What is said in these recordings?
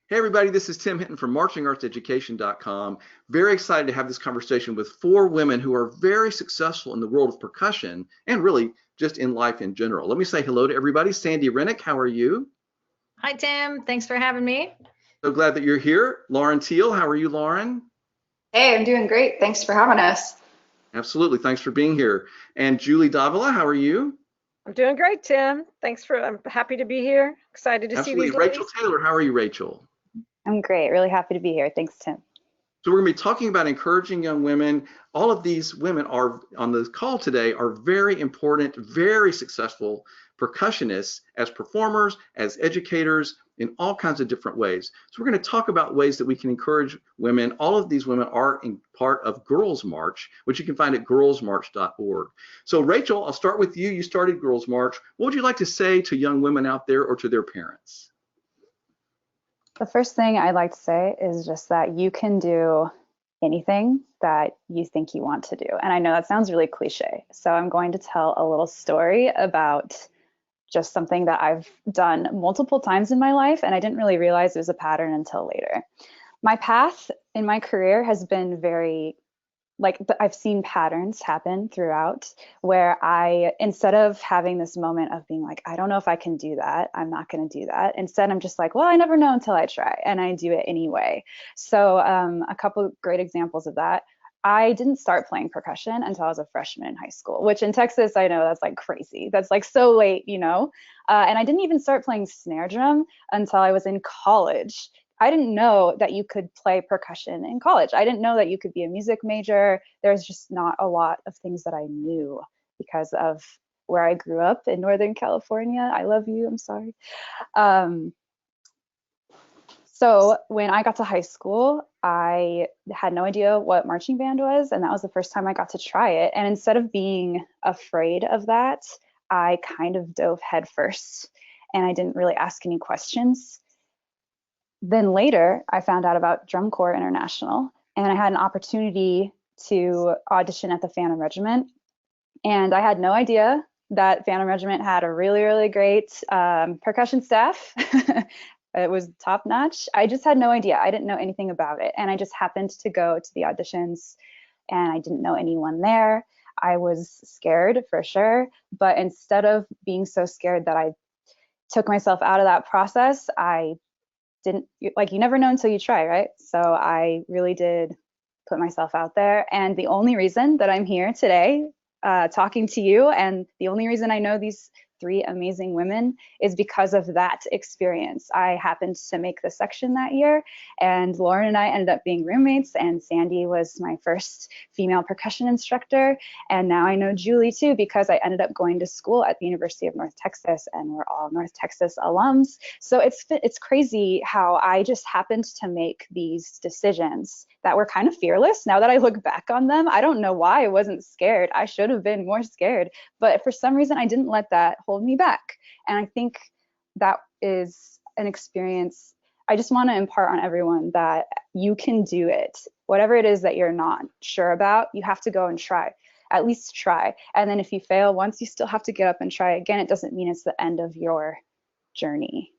Hey everybody, this is Tim Hinton from marchingartseducation.com. Very excited to have this conversation with four women who are very successful in the world of percussion and really just in life in general. Let me say hello to everybody. Sandi Rennick, how are you? Hi, Tim. Thanks for having me. So glad that you're here. Lauren Teel, how are you, Lauren? Hey, I'm doing great. Thanks for having us. Absolutely, thanks for being here. And Julie Davila, how are you? I'm doing great, Tim. I'm happy to be here. Excited to see Absolutely. these Raychel ladies. Taylor, how are you, Raychel? I'm great. Really happy to be here. Thanks, Tim. So we're going to be talking about encouraging young women. All of these women are on the call today are very important, very successful percussionists as performers, as educators in all kinds of different ways. So we're going to talk about ways that we can encourage women. All of these women are in part of Girls March, which you can find at girlsmarch.org. So Raychel, I'll start with you. You started Girls March. What would you like to say to young women out there or to their parents? The first thing I'd like to say is just that you can do anything that you think you want to do. And I know that sounds really cliche. So I'm going to tell a little story about just something that I've done multiple times in my life, and I didn't really realize it was a pattern until later. My path in my career has been very I've seen patterns happen throughout where instead of having this moment of being like, I don't know if I can do that, I'm not going to do that. Instead, I'm just like, well, I never know until I try, and I do it anyway. So a couple of great examples of that. I didn't start playing percussion until I was a freshman in high school, which in Texas, I know that's like crazy. That's like so late, you know? And I didn't even start playing snare drum until I was in college. I didn't know that you could play percussion in college. I didn't know that you could be a music major. There's just not a lot of things that I knew because of where I grew up in Northern California. I love you, I'm sorry. So when I got to high school, I had no idea what marching band was, and that was the first time I got to try it. And instead of being afraid of that, I kind of dove headfirst, and I didn't really ask any questions. Then later, I found out about Drum Corps International, and I had an opportunity to audition at the Phantom Regiment. And I had no idea that Phantom Regiment had a really, really great percussion staff. It was top notch. I just had no idea. I didn't know anything about it. And I just happened to go to the auditions, and I didn't know anyone there. I was scared for sure. But instead of being so scared that I took myself out of that process, you never know until you try, right? So I really did put myself out there. And the only reason that I'm here today talking to you, and the only reason I know these three amazing women, is because of that experience. I happened to make the section that year, and Lauren and I ended up being roommates, and Sandi was my first female percussion instructor. And now I know Julie too, because I ended up going to school at the University of North Texas, and we're all North Texas alums. So it's crazy how I just happened to make these decisions that were kind of fearless. Now that I look back on them, I don't know why I wasn't scared. I should have been more scared, but for some reason I didn't let that hold me back. And I think that is an experience I just want to impart on everyone, that you can do it. Whatever it is that you're not sure about, you have to go and try. At least try. And then if you fail once, you still have to get up and try again. It doesn't mean it's the end of your journey.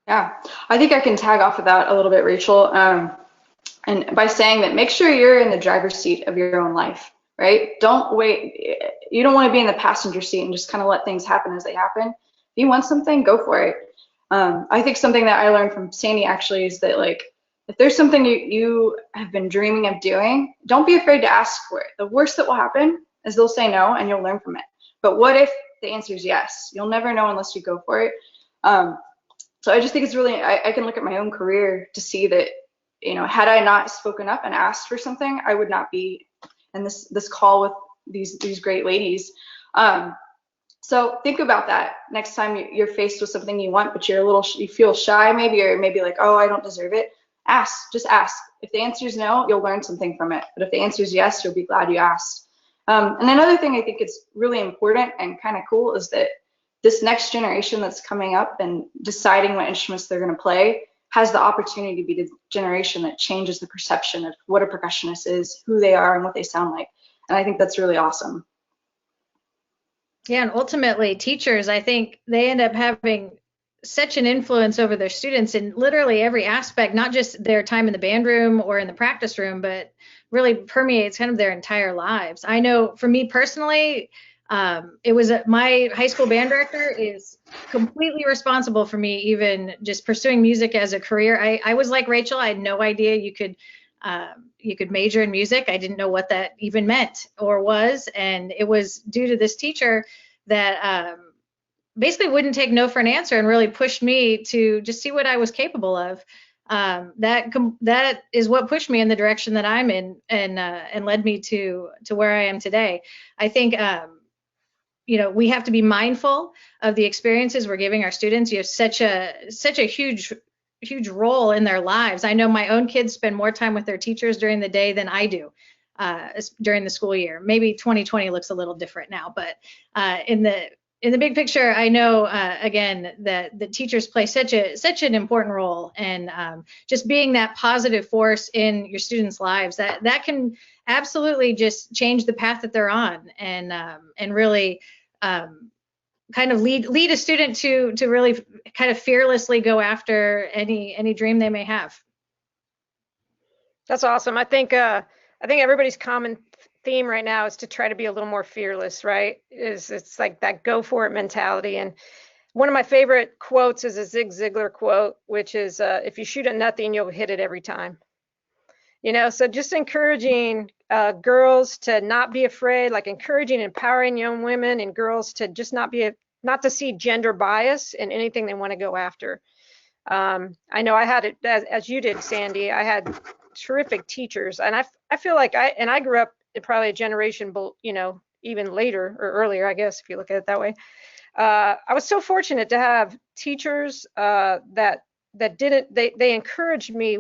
Yeah, I think I can tag off of that a little bit, Raychel. And by saying that, make sure you're in the driver's seat of your own life, right? Don't wait. You don't want to be in the passenger seat and just kind of let things happen as they happen. If you want something, go for it. I think something that I learned from Sandi actually is that, like, if there's something you have been dreaming of doing, don't be afraid to ask for it. The worst that will happen is they'll say no and you'll learn from it. But what if the answer is yes? You'll never know unless you go for it. So I just think it's really, I can look at my own career to see that, you know, had I not spoken up and asked for something, I would not be in this call with these great ladies. So think about that next time you're faced with something you want, but you feel shy maybe, or maybe like, oh, I don't deserve it. Just ask. If the answer is no, you'll learn something from it. But if the answer is yes, you'll be glad you asked. And another thing I think is really important and kind of cool is that this next generation that's coming up and deciding what instruments they're going to play has the opportunity to be the generation that changes the perception of what a percussionist is, who they are, and what they sound like. And I think that's really awesome. Yeah, and ultimately teachers, I think they end up having such an influence over their students in literally every aspect, not just their time in the band room or in the practice room, but really permeates kind of their entire lives. I know for me personally, it was my high school band director is completely responsible for me even just pursuing music as a career. I was like Raychel, I had no idea you could major in music. I didn't know what that even meant or was, and it was due to this teacher that basically wouldn't take no for an answer and really pushed me to just see what I was capable of. That is what pushed me in the direction that I'm in, and led me to where I am today. I think we have to be mindful of the experiences we're giving our students. You have such a huge role in their lives. I know my own kids spend more time with their teachers during the day than I do during the school year. Maybe 2020 looks a little different now, but in the big picture, I know again that the teachers play such an important role, and just being that positive force in your students' lives that can absolutely just change the path that they're on, and really kind of lead a student to really kind of fearlessly go after any dream they may have. That's awesome. I think everybody's common theme right now is to try to be a little more fearless, right? It's like that go for it mentality. And one of my favorite quotes is a Zig Ziglar quote, which is, if you shoot at nothing, you'll hit it every time. So just encouraging girls to not be afraid, like encouraging, empowering young women and girls to just not to see gender bias in anything they want to go after. I know I had it as you did, Sandi. I had terrific teachers, and I feel like I grew up in probably a generation, even later or earlier, I guess, if you look at it that way. I was so fortunate to have teachers that they encouraged me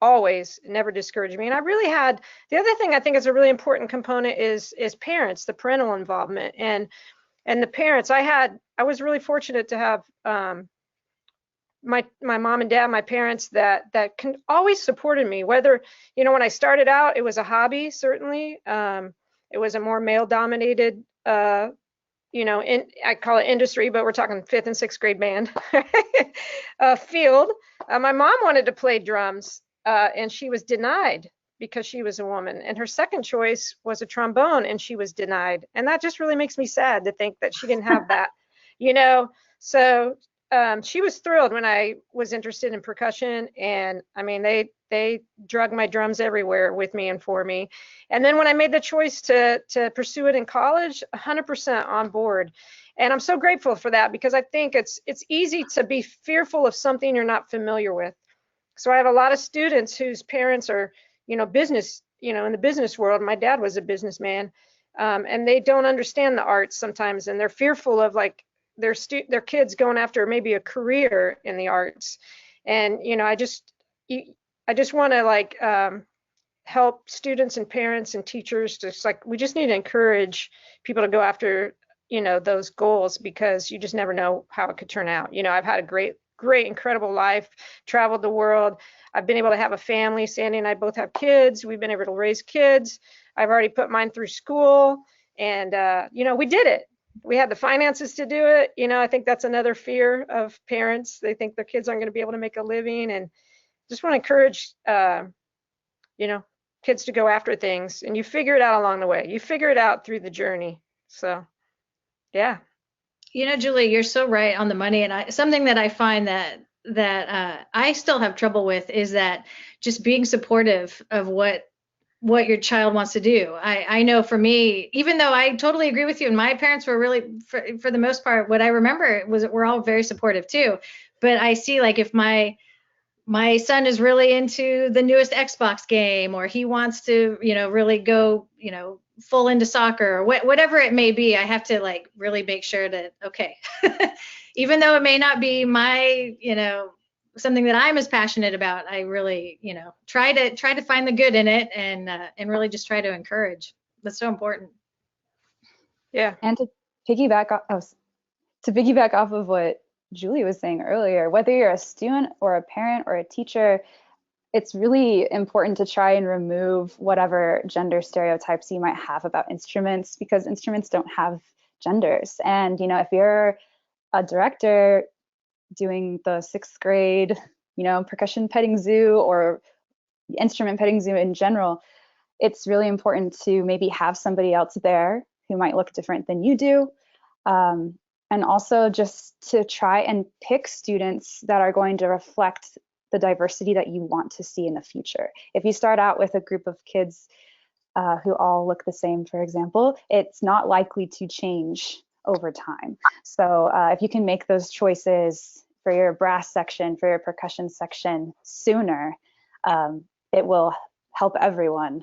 always, never discouraged me. And I really had, the other thing I think is a really important component is parents, the parental involvement, and the parents. I was really fortunate to have my mom and dad, my parents that always supported me, whether, when I started out, it was a hobby, certainly. It was a more male dominated, I call it industry, but we're talking 5th and 6th grade band field. My mom wanted to play drums, and she was denied because she was a woman. And her second choice was a trombone, and she was denied. And that just really makes me sad to think that she didn't have that, So she was thrilled when I was interested in percussion, and I mean, they drug my drums everywhere with me and for me. And then when I made the choice to pursue it in college, 100% on board. And I'm so grateful for that, because I think it's easy to be fearful of something you're not familiar with. So I have a lot of students whose parents are, business, in the business world. My dad was a businessman, and they don't understand the arts sometimes, and they're fearful of their kids going after maybe a career in the arts. And I just want to help students and parents and teachers, we just need to encourage people to go after those goals, because you just never know how it could turn out. I've had a great incredible life, traveled the world. I've been able to have a family. Sandi and I both have kids. We've been able to raise kids. I've already put mine through school, and we did it. We had the finances to do it. I think that's another fear of parents. They think their kids aren't going to be able to make a living, and just want to encourage, kids to go after things, and you figure it out along the way. You figure it out through the journey. So, yeah. Julie, you're so right on the money. And something that I find that I still have trouble with is that just being supportive of what your child wants to do. I know for me, even though I totally agree with you, and my parents were really, for the most part, what I remember was we're all very supportive too. But I see, if my son is really into the newest Xbox game, or he wants to, really go, full into soccer, or whatever it may be, I have to really make sure that, okay, even though it may not be my, something that I'm as passionate about, I really, try to find the good in it, and really just try to encourage. That's so important. Yeah. And to piggyback off of what Julie was saying earlier, whether you're a student or a parent or a teacher, it's really important to try and remove whatever gender stereotypes you might have about instruments, because instruments don't have genders. And if you're a director, doing the 6th grade, percussion petting zoo or instrument petting zoo in general, it's really important to maybe have somebody else there who might look different than you do. And also just to try and pick students that are going to reflect the diversity that you want to see in the future. If you start out with a group of kids who all look the same, for example, it's not likely to change over time. So if you can make those choices for your brass section, for your percussion section sooner, it will help everyone.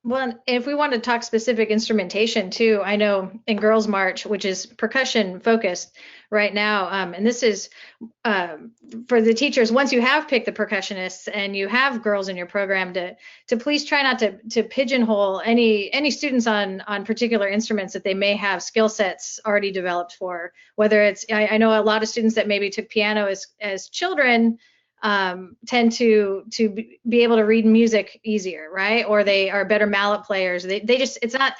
Well, if we want to talk specific instrumentation too, I know in Girls March, which is percussion focused right now, and this is for the teachers, once you have picked the percussionists and you have girls in your program, to please try not to pigeonhole any students on particular instruments that they may have skill sets already developed for. Whether it's, I know a lot of students that maybe took piano as children tend to be able to read music easier, right? Or they are better mallet players. They just, it's not,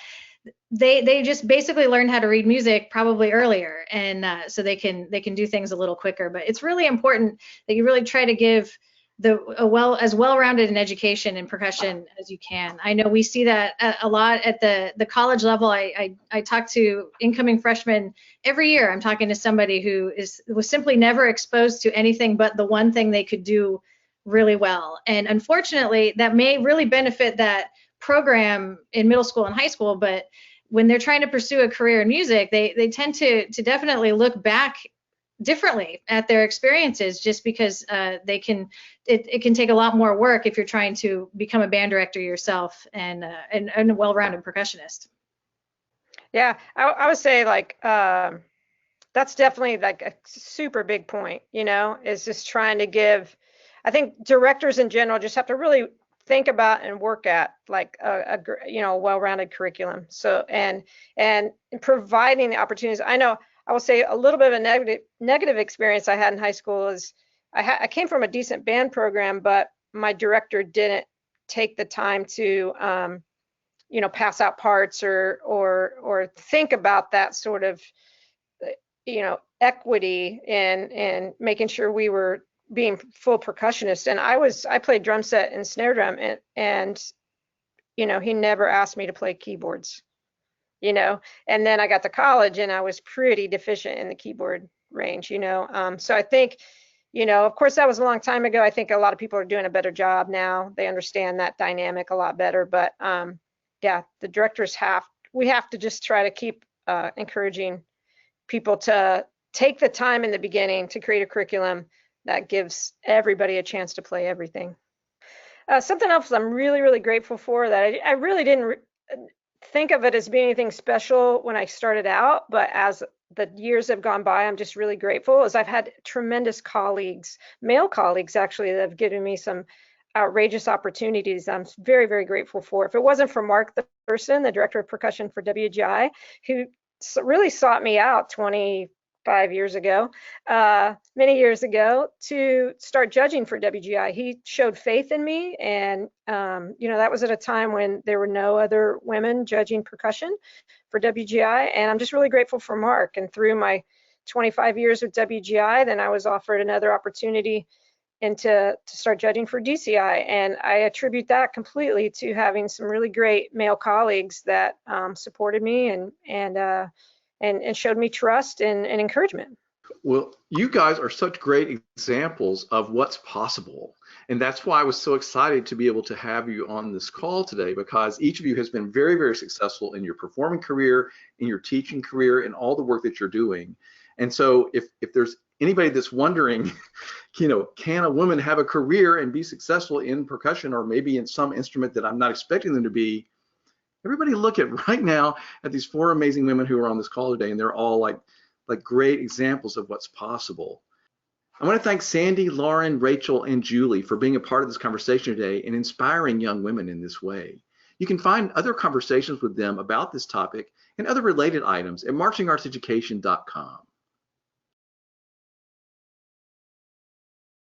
they just basically learn how to read music probably earlier, and so they can do things a little quicker. But it's really important that you really try to give as well-rounded an education in percussion as you can. I know we see that a lot at the college level. I talk to incoming freshmen every year. I'm talking to somebody who was simply never exposed to anything but the one thing they could do really well. And unfortunately, that may really benefit that program in middle school and high school, but when they're trying to pursue a career in music, they tend to definitely look back differently at their experiences, just because it can take a lot more work if you're trying to become a band director yourself and a well-rounded percussionist. Yeah, I would say like that's definitely like a super big point, is just trying to give, I think directors in general just have to really think about and work at like a well-rounded curriculum. So and providing the opportunities. I will say a little bit of a negative experience I had in high school is I came from a decent band program, but my director didn't take the time to pass out parts or think about that sort of equity and making sure we were being full percussionists. And I played drum set and snare drum, and he never asked me to play keyboards. And then I got to college and I was pretty deficient in the keyboard range, so I think, of course that was a long time ago. I think a lot of people are doing a better job now. They understand that dynamic a lot better, but yeah, the directors we have to just try to keep encouraging people to take the time in the beginning to create a curriculum that gives everybody a chance to play everything. Something else I'm really, really grateful for that I really didn't think of it as being anything special when I started out, but as the years have gone by, I'm just really grateful, is I've had tremendous colleagues, male colleagues actually, that have given me some outrageous opportunities I'm very, very grateful for. If it wasn't for Mark the person, the director of percussion for WGI, who really sought me out 25 years ago, many years ago, to start judging for WGI. He showed faith in me, and that was at a time when there were no other women judging percussion for WGI, and I'm just really grateful for Mark. And through my 25 years with WGI, then I was offered another opportunity and to start judging for DCI, and I attribute that completely to having some really great male colleagues that supported me and showed me trust and encouragement. Well, you guys are such great examples of what's possible. And that's why I was so excited to be able to have you on this call today, because each of you has been very, very successful in your performing career, in your teaching career, in all the work that you're doing. And so if there's anybody that's wondering, can a woman have a career and be successful in percussion, or maybe in some instrument that I'm not expecting them to be, everybody look at right now at these 4 amazing women who are on this call today, and they're all like great examples of what's possible. I want to thank Sandi, Lauren, Raychel, and Julie for being a part of this conversation today and inspiring young women in this way. You can find other conversations with them about this topic and other related items at marchingartseducation.com.